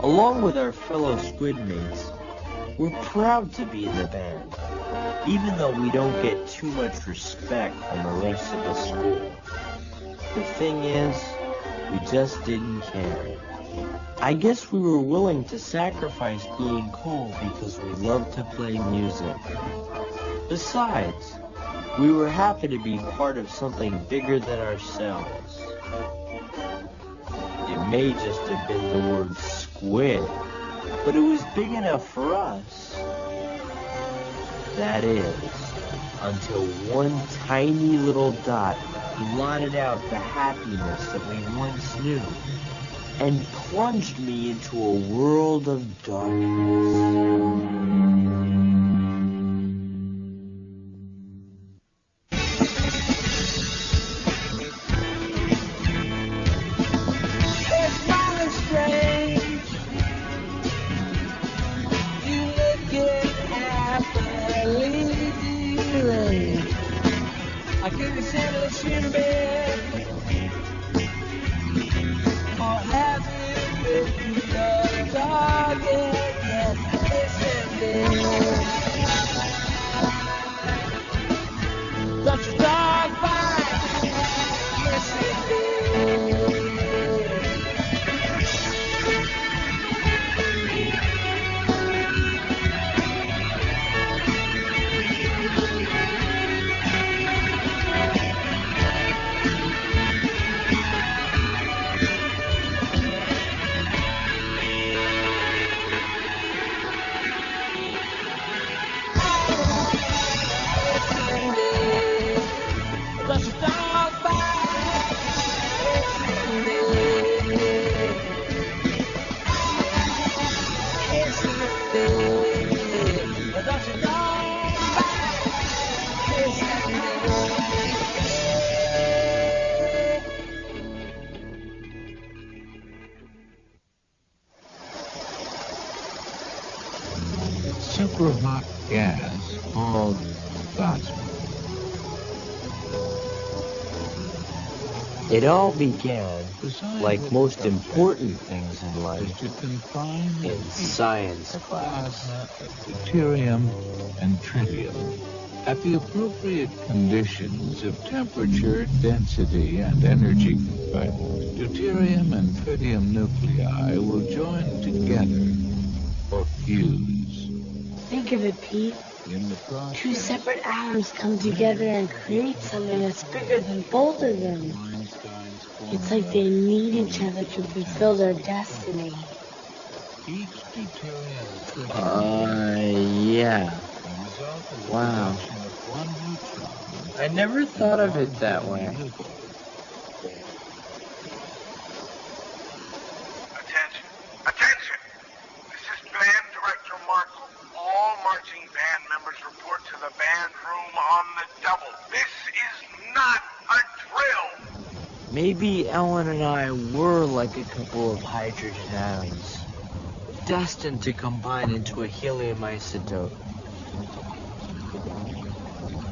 Along with our fellow squid mates, we're proud to be in the band, even though we don't get too much respect from the rest of the school. The thing is, we just didn't care. I guess we were willing to sacrifice being cool because we loved to play music. Besides, we were happy to be part of something bigger than ourselves. It may just have been the word squid, but it was big enough for us. That is, until one tiny little dot blotted out the happiness that we once knew and plunged me into a world of darkness. Super hot gas called plasma. It all began, like most important things in life, to confine in science class. Deuterium and tritium at the appropriate conditions of temperature, density, and energy confinement. Deuterium and tritium nuclei will join together or fuse. Think of it, Pete. Two separate atoms come together and create something that's bigger than both of them. It's like they need each other to fulfill their destiny. Yeah. Wow. I never thought of it that way. Attention. Attention! This is Band Director Markle. All marching band members report to the band room on the double. This is not a drill! Maybe Ellen and I were like a couple of hydrogen atoms, destined to combine into a helium isotope.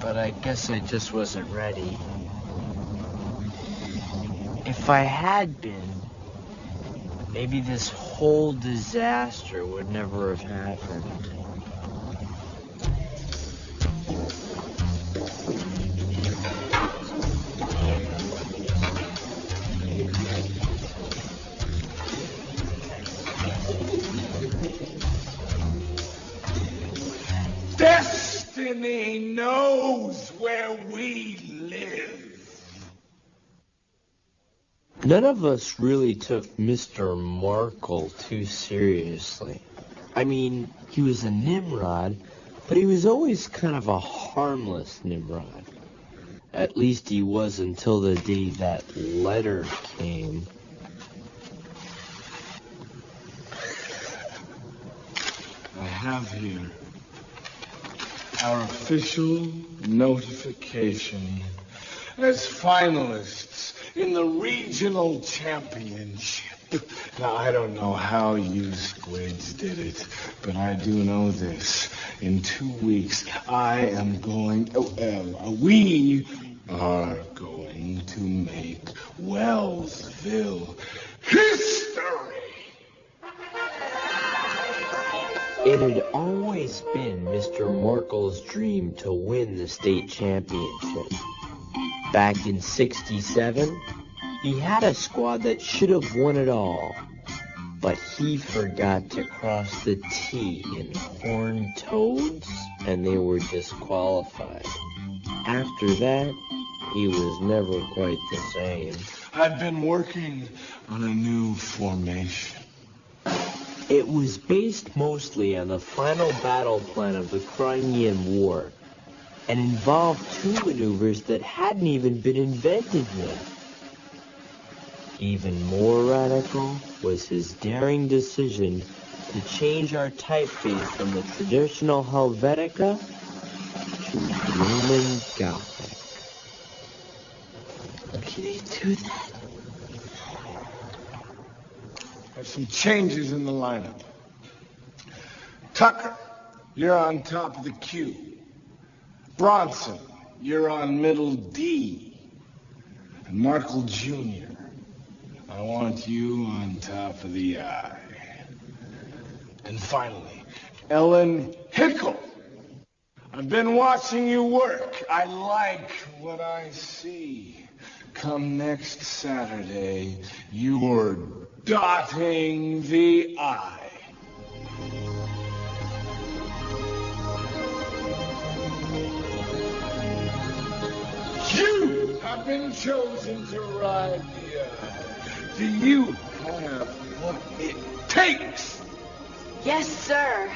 But I guess I just wasn't ready. If I had been, maybe this whole disaster would never have happened. Destiny knows where we live. None of us really took Mr. Markle too seriously. I mean, he was a Nimrod, but he was always kind of a harmless Nimrod. At least he was until the day that letter came. I have here our official notification as finalists in the regional championship. Now, I don't know how you squids did it, but I do know this. In 2 weeks, we are going to make Wellsville history. It had always been Mr. Markle's dream to win the state championship. Back in '67, he had a squad that should have won it all, but he forgot to cross the T in Horned Toads, and they were disqualified. After that, he was never quite the same. I've been working on a new formation. It was based mostly on the final battle plan of the Crimean War, and involved two maneuvers that hadn't even been invented yet. Even more radical was his daring decision to change our typeface from the traditional Helvetica to Roman Gothic. Can you do that? There's some changes in the lineup. Tucker, you're on top of the Q. Bronson, you're on middle D. And Markle Jr., I want you on top of the I. And finally, Ellen Hickle. I've been watching you work. I like what I see. Come next Saturday, you're dotting the I. You have been chosen to ride the I. Do you have what it takes? Yes, sir.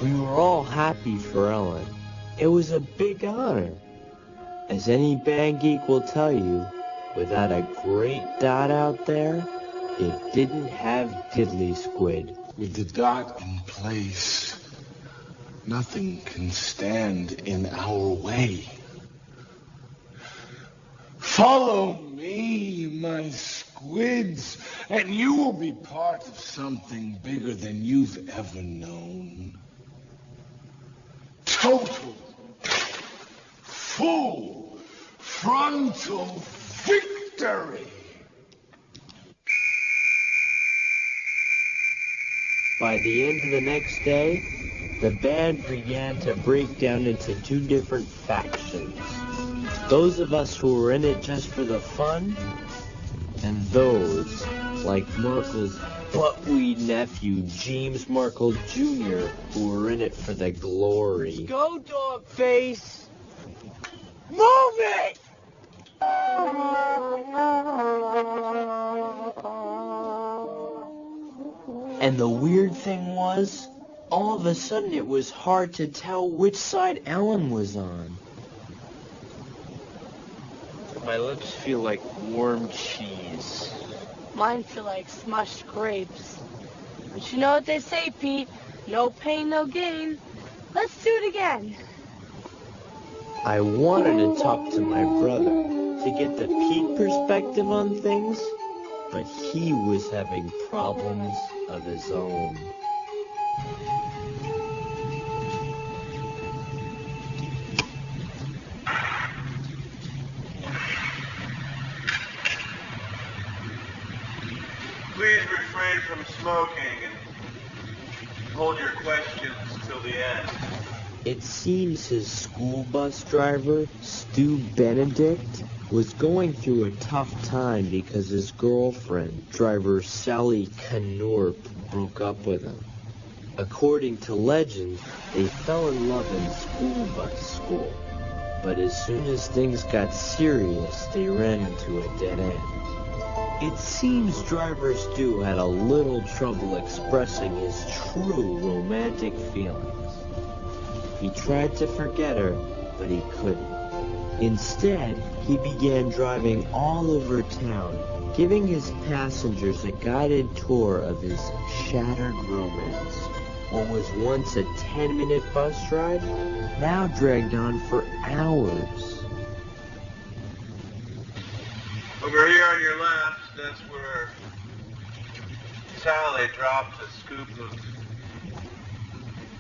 We were all happy for Ellen. It was a big honor. As any band geek will tell you, without a great dot out there, it didn't have diddly squid. With the dot in place, nothing can stand in our way. Follow me, my squids, and you will be part of something bigger than you've ever known. Total, full, frontal victory! By the end of the next day, the band began to break down into two different factions. Those of us who were in it just for the fun, and those, like Markle's buttweed nephew, James Markle Jr., who were in it for the glory. Go, Dogface! Move it! And the weird thing was, all of a sudden it was hard to tell which side Ellen was on. My lips feel like warm cheese. Mine feel like smushed grapes. But you know what they say, Pete? No pain, no gain. Let's do it again. I wanted to talk to my brother to get the Pete perspective on things, but he was having problems of his own. Please refrain from smoking and hold your questions till the end. It seems his school bus driver, Stu Benedict, was going through a tough time because his girlfriend, driver Sally Knorp, broke up with him. According to legend, they fell in love in school bus school, but as soon as things got serious, they ran into a dead end. It seems driver Stu had a little trouble expressing his true romantic feelings. He tried to forget her, but he couldn't. Instead, he began driving all over town, giving his passengers a guided tour of his shattered romance. What was once a 10-minute bus ride now dragged on for hours. Over here on your left, that's where Sally dropped a scoop of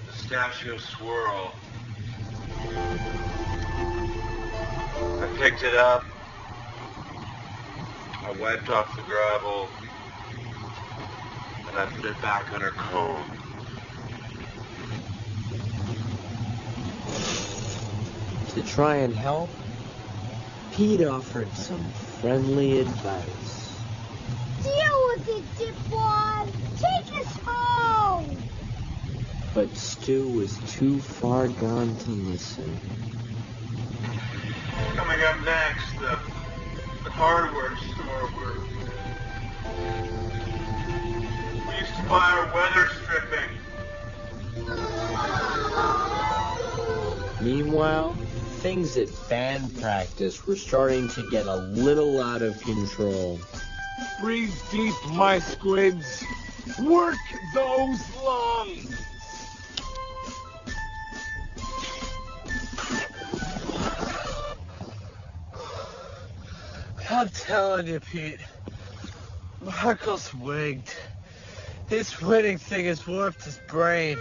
pistachio swirl. I picked it up. I wiped off the gravel. I that bit back on her coat. To try and help, Pete offered some friendly advice. Deal with it, dipwad! Take us home! But Stu was too far gone to listen. Coming up next, the hardware store where we used to buy our weather stripping. Meanwhile, things at band practice were starting to get a little out of control. Breathe deep, my squids. Work those lungs. I'm telling you, Pete, Marco's wigged. This winning thing has warped his brain.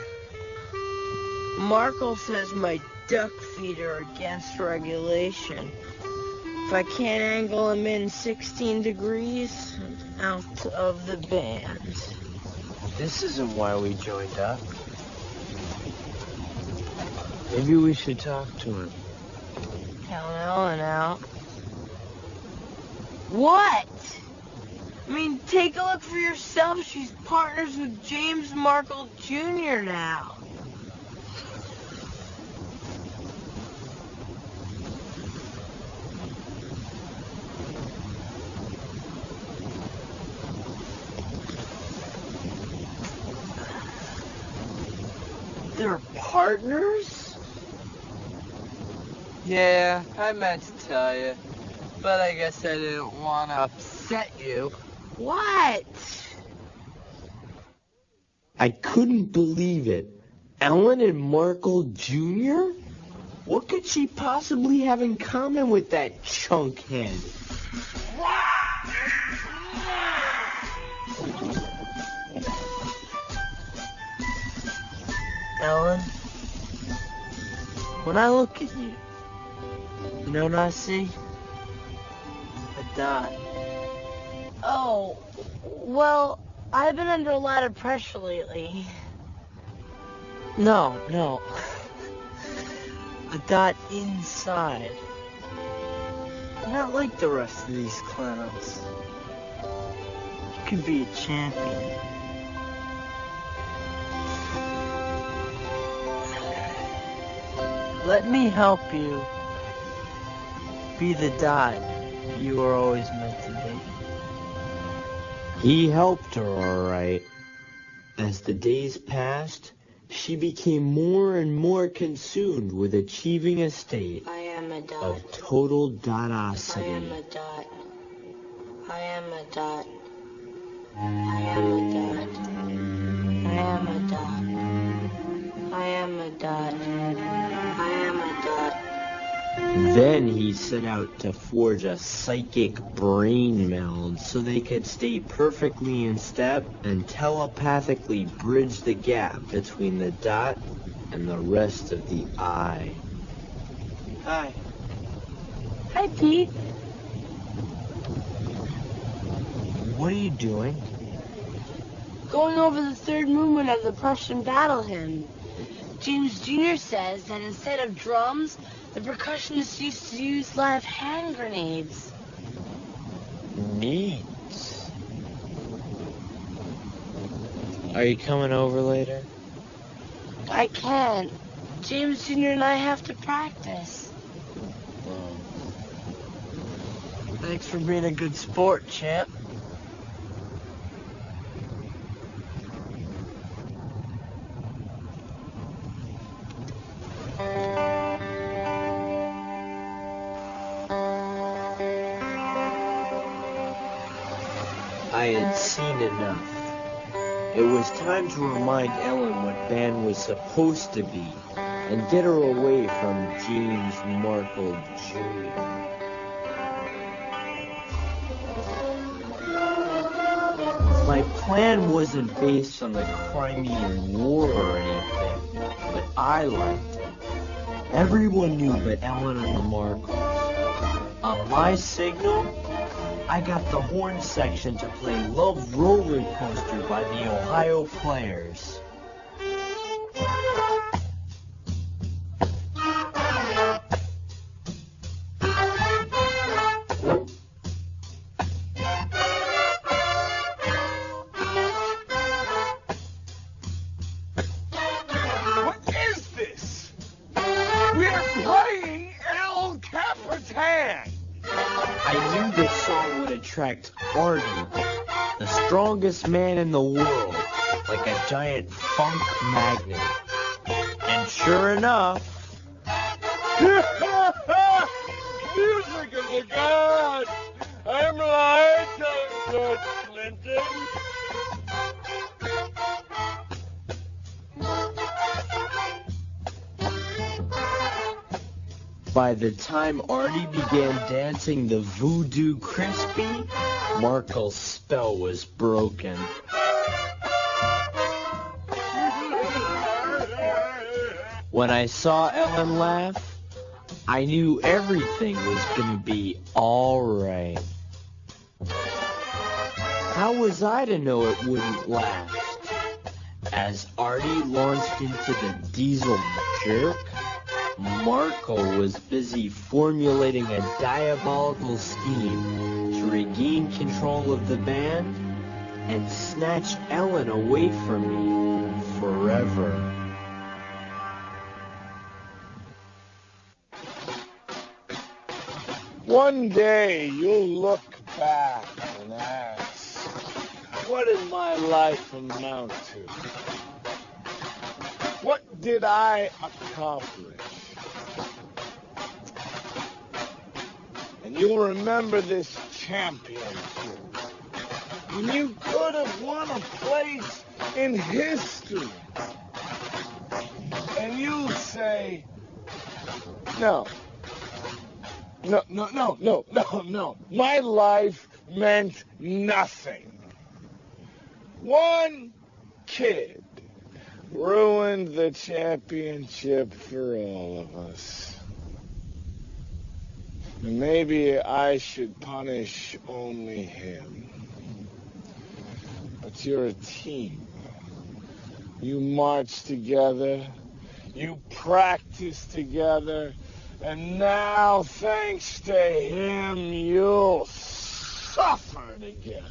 Markle says my duck feet are against regulation. If I can't angle him in 16 degrees, I'm out of the band. This isn't why we joined up. Maybe we should talk to him. Count Ellen out. What? I mean, take a look for yourself. She's partners with James Markle Jr. now. They're partners? Yeah, I meant to tell you, but I guess I didn't want to upset you. What? I couldn't believe it. Ellen and Markle Jr.? What could she possibly have in common with that chunkhead? Ellen, when I look at you, you know what I see? A dot. Oh, well, I've been under a lot of pressure lately. No. A dot inside. Not like the rest of these clowns. You could be a champion. Let me help you be the dot you were always meant to be. He helped her, all right. As the days passed, she became more and more consumed with achieving a state I am a dot. of total I dotosity. am a dot. I am a dot. I am a dot. I am a dot. I am a dot. I am a dot. Then he set out to forge a psychic brain meld so they could stay perfectly in step and telepathically bridge the gap between the dot and the rest of the eye. Hi. Hi, Pete. What are you doing? Going over the third movement of the Prussian battle hymn. James Jr. says that instead of drums, the percussionists used to use live hand grenades. Neat. Are you coming over later? I can't. James Jr. and I have to practice. Thanks for being a good sport, champ. I had seen enough. It was time to remind Ellen what band was supposed to be and get her away from James Markle Jr. My plan wasn't based on the Crimean War or anything, but I liked it. Everyone knew but Ellen and the Markles. On my signal, I got the horn section to play Love Roller Coaster by the Ohio Players. What is this? We're playing El Capitan. I knew the song would attract Artie, the strongest man in the world, like a giant funk magnet. And sure enough, music is a god. I'm lying, George Clinton. by the time Artie began dancing the Voodoo Crispy, Markle's spell was broken. When I saw Ellen laugh, I knew everything was going to be all right. How was I to know it wouldn't last? As Artie launched into the diesel jerk, Markle was busy formulating a diabolical scheme to regain control of the band and snatch Ellen away from me forever. One day you'll look back and ask, what did my life amount to? What did I accomplish? And you'll remember this championship. And you could have won a place in history. And you'll say, no. No. My life meant nothing. One kid ruined the championship for all of us. And maybe I should punish only him. But you're a team. You march together. You practice together. And now, thanks to him, you'll suffer together.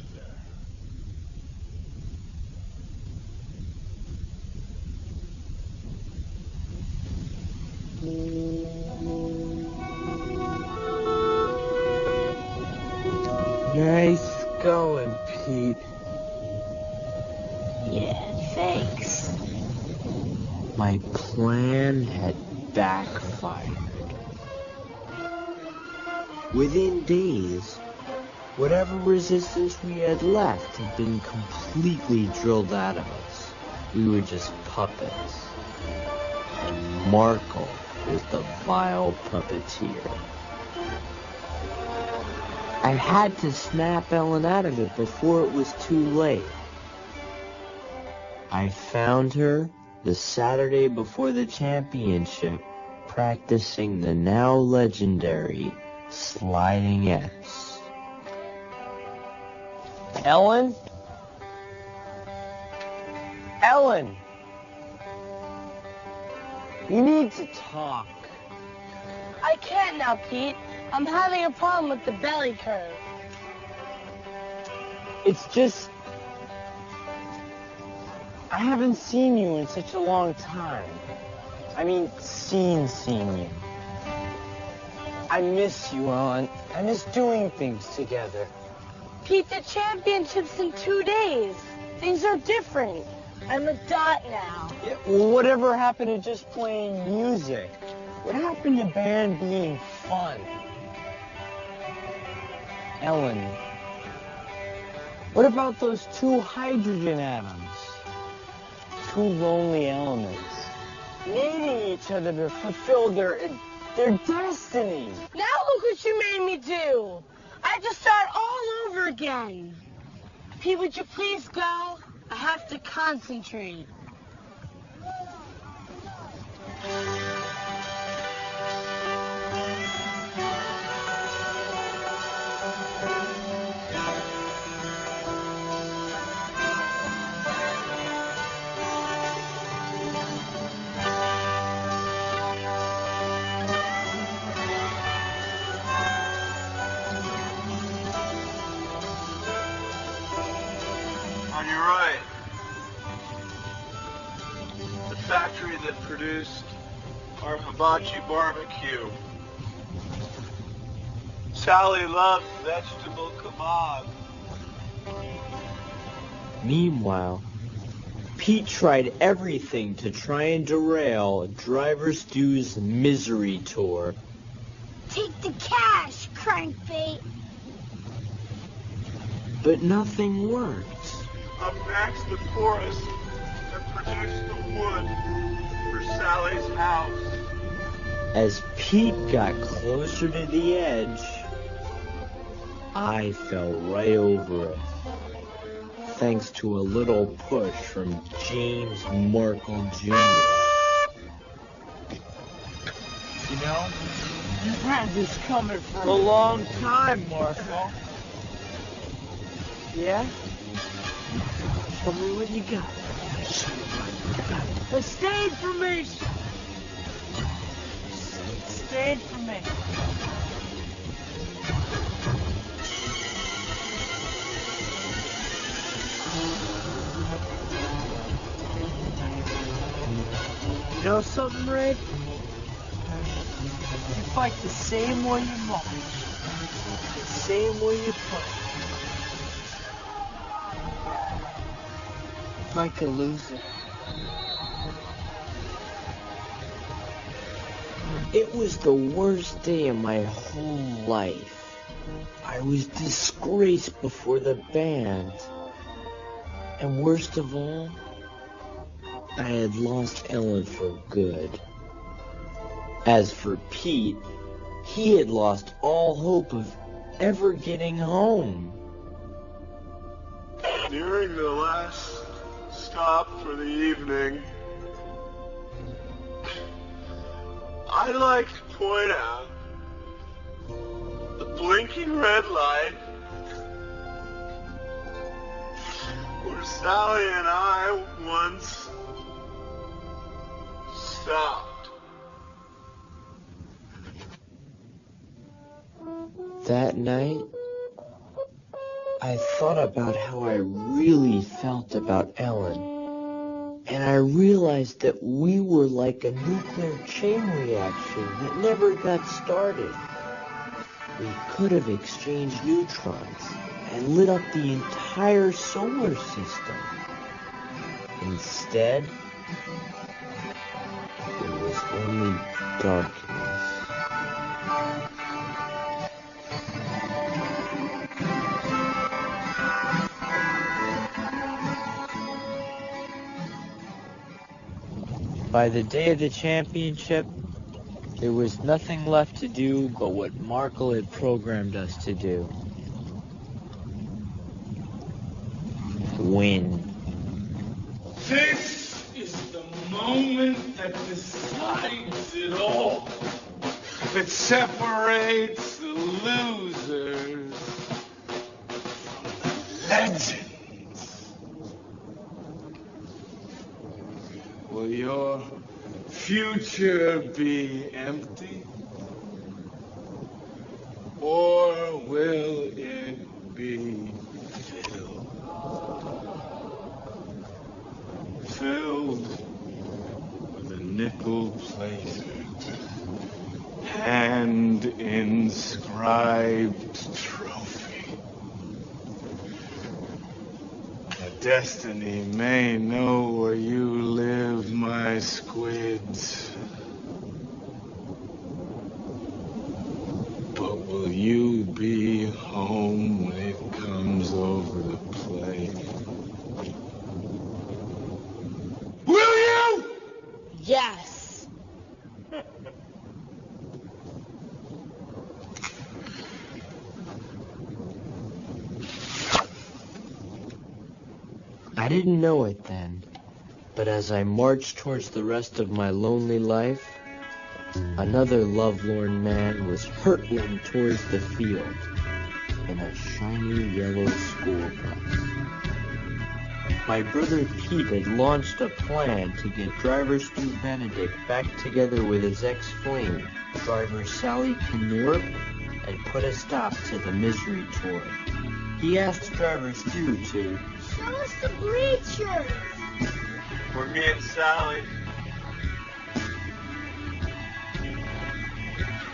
Nice going, Pete. Yeah, thanks. My plan had backfired. Within days, whatever resistance we had left had been completely drilled out of us. We were just puppets. And Markle was the vile puppeteer. I had to snap Ellen out of it before it was too late. I found her the Saturday before the championship, practicing the now legendary Sliding S. Ellen? Ellen! You need to talk. I can't now, Pete. I'm having a problem with the belly curve. It's just... I haven't seen you in such a long time. I mean, seen you. I miss you, Ellen. I miss doing things together. Pete, the championship's in 2 days. Things are different. I'm a dot now. Yeah, well, whatever happened to just playing music? What happened to band being fun? Ellen, what about those 2 hydrogen atoms? 2 lonely elements, needing each other to fulfill their destiny. Now look what you made me do. I have to start all over again. Pete, would you please go? I have to concentrate. On your right. The factory that produced our hibachi barbecue. Sally loves vegetable kebab. Meanwhile, Pete tried everything to try and derail Driver Stu's misery tour. Take the cash, crankbait. But nothing worked. Up next, the forest that produced the wood for Sally's house. As Pete got closer to the edge, I fell right over it, thanks to a little push from James Markle Jr. You know, you've had this coming for a long time, Markle. Yeah? Tell me what you got. A stain for me! Stain for me. You know something, Ray? You fight the same way you march, the same way you punch. Like a loser. It was the worst day of my whole life. I was disgraced before the band. And worst of all, I had lost Ellen for good. As for Pete, he had lost all hope of ever getting home. Nearing the last stop for the evening, I'd like to point out the blinking red light where Sally and I once stopped. That night, I thought about how I really felt about Ellen. And I realized that we were like a nuclear chain reaction that never got started. We could have exchanged neutrons and lit up the entire solar system. Instead, there was only darkness. By the day of the championship, there was nothing left to do but what Markle had programmed us to do. Win. This is the moment that decides it all. That separates the losers from the legends. Will your future be empty? Or will it be filled? Filled with a nickel-plated, hand-inscribed trophy. Destiny may know where you live, my squids. But will you be home when it comes over the plate? Will you? Yes. I didn't know it then, but as I marched towards the rest of my lonely life, another lovelorn man was hurtling towards the field in a shiny yellow school bus. My brother Pete had launched a plan to get driver Stu Benedict back together with his ex-flame, driver Sally Knorp, and put a stop to the misery tour. He asked drivers too to Show us the bleachers. For me and Sally.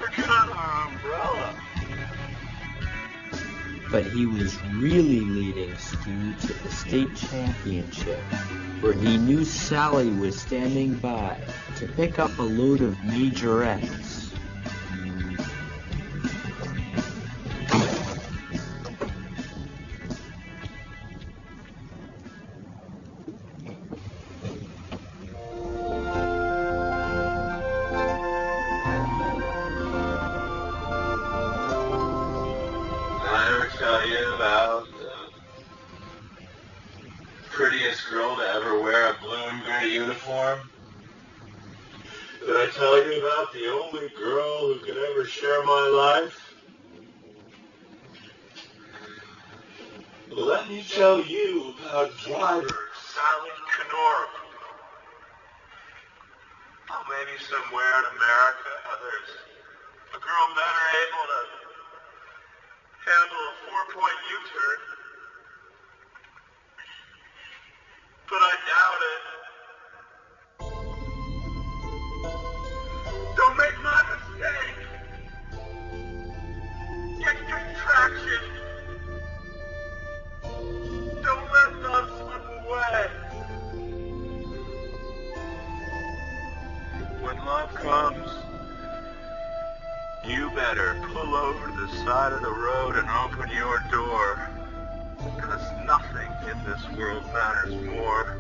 Forgot our umbrella. But he was really leading Stu to the state championship, where he knew Sally was standing by to pick up a load of majorettes. Tell you about the prettiest girl to ever wear a blue and gray uniform? Did I tell you about the only girl who could ever share my life? Well, let me tell you about driver Sally Jeannerfer. Oh, maybe somewhere in America there's a girl better able to handle a 4-point U-turn. But I doubt it. Don't make my mistake. Get good traction. Don't let love slip away. When love comes, you better pull over to the side of the road and open your door, because nothing in this world matters more.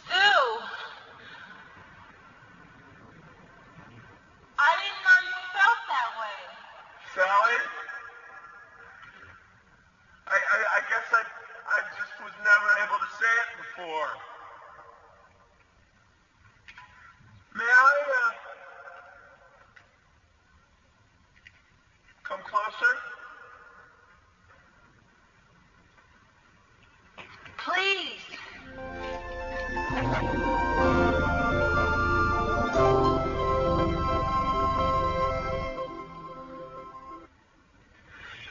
Stu! I didn't know you felt that way. Sally? I guess I just was never able to say it before. May I, come closer? Please.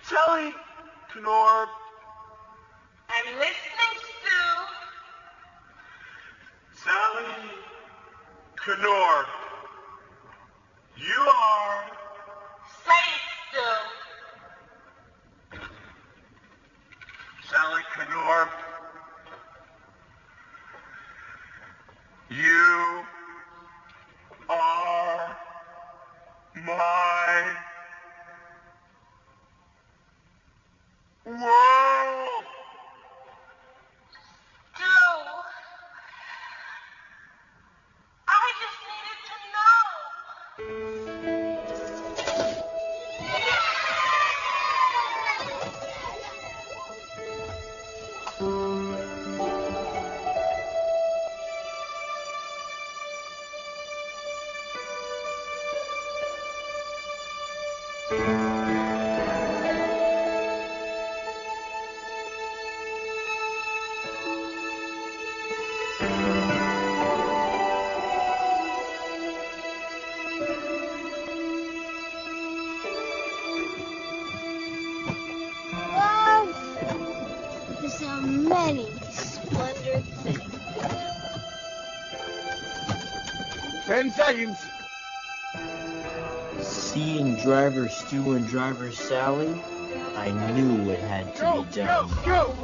Sally Jeannerfer. I'm listening, Stu. Sally Jeannerfer. You are... Say it, Stu. Sally Jeannerfer. You are my world. Stu. I just needed to know. Love is a many splendid thing. 10 seconds. Seeing driver Stu and driver Sally, I knew it had to be done. Go.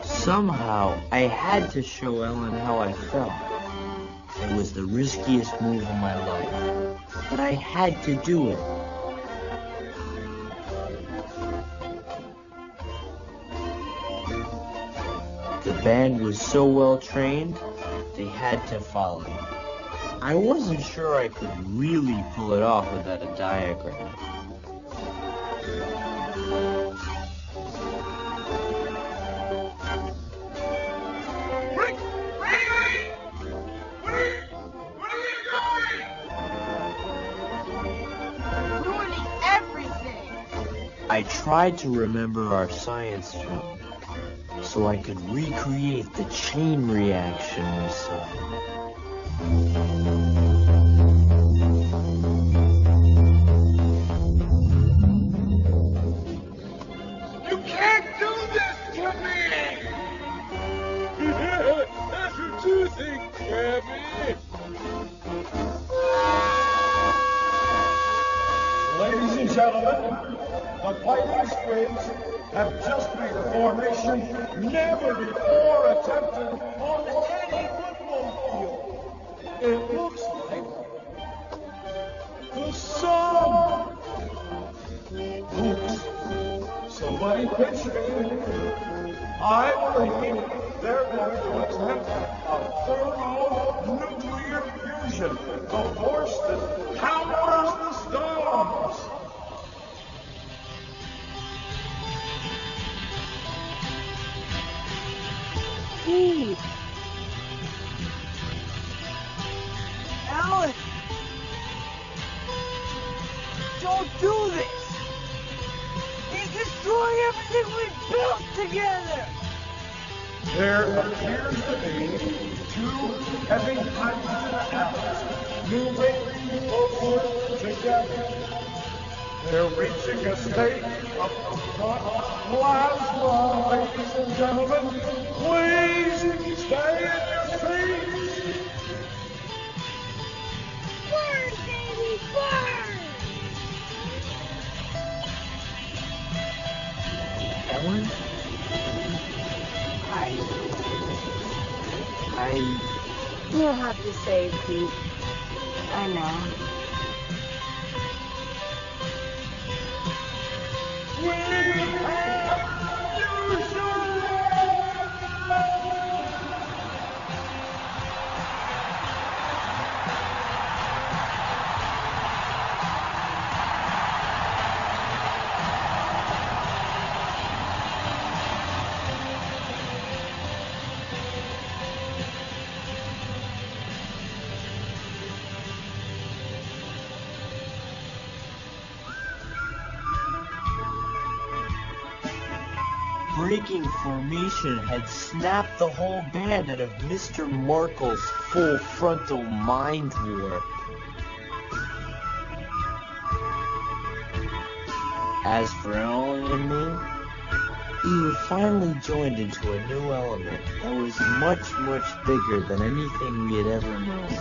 Somehow, I had to show Ellen how I felt. It was the riskiest move of my life, but I had to do it. The band was so well trained, they had to follow. I wasn't sure I could really pull it off without a diagram. Ruining everything. tried to remember our science film so I could recreate the chain reaction we saw. You can't do this to me! That's what you think, Krabby. Ladies and gentlemen, the fighting squids have just made a formation never before attempted on any football field. It looks like the sun. Oops. Somebody pitch me. I believe they're going to attempt a thermonuclear fusion, the force that powers the stars. Pete! Alan! Don't do this! He's destroying everything we built together! There appears to be two heavy hydrogen atoms moving closer together. They're reaching a state of plasma, ladies and gentlemen. Please stay in your seats. Burn, baby, burn! Ellen? You don't have to say it, Pete. I know. Breaking formation had snapped the whole band out of Mr. Markle's full frontal mind warp. As for Ellen and me, we were finally joined into a new element that was much, much bigger than anything we had ever known.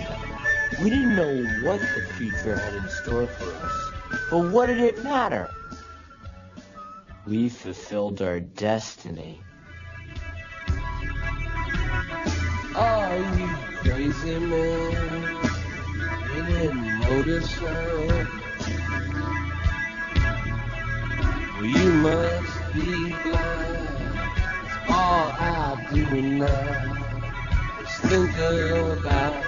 We didn't know what the future had in store for us, but what did it matter? We fulfilled our destiny. Oh, you crazy man. You didn't notice her. Well, you must be blind. All I do now is think about her.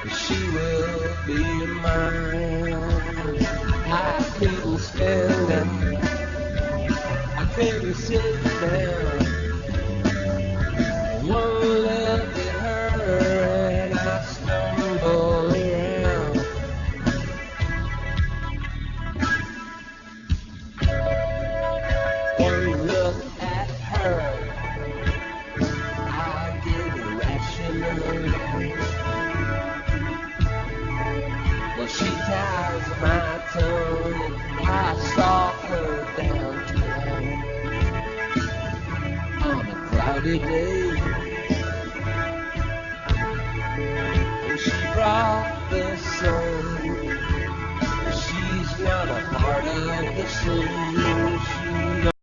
She will be mine. I couldn't stand it. I couldn't sit down. One look at her and I stumble around. One look at her, I get irrational. Well, she ties my tongue. I saw her downtown on a cloudy day.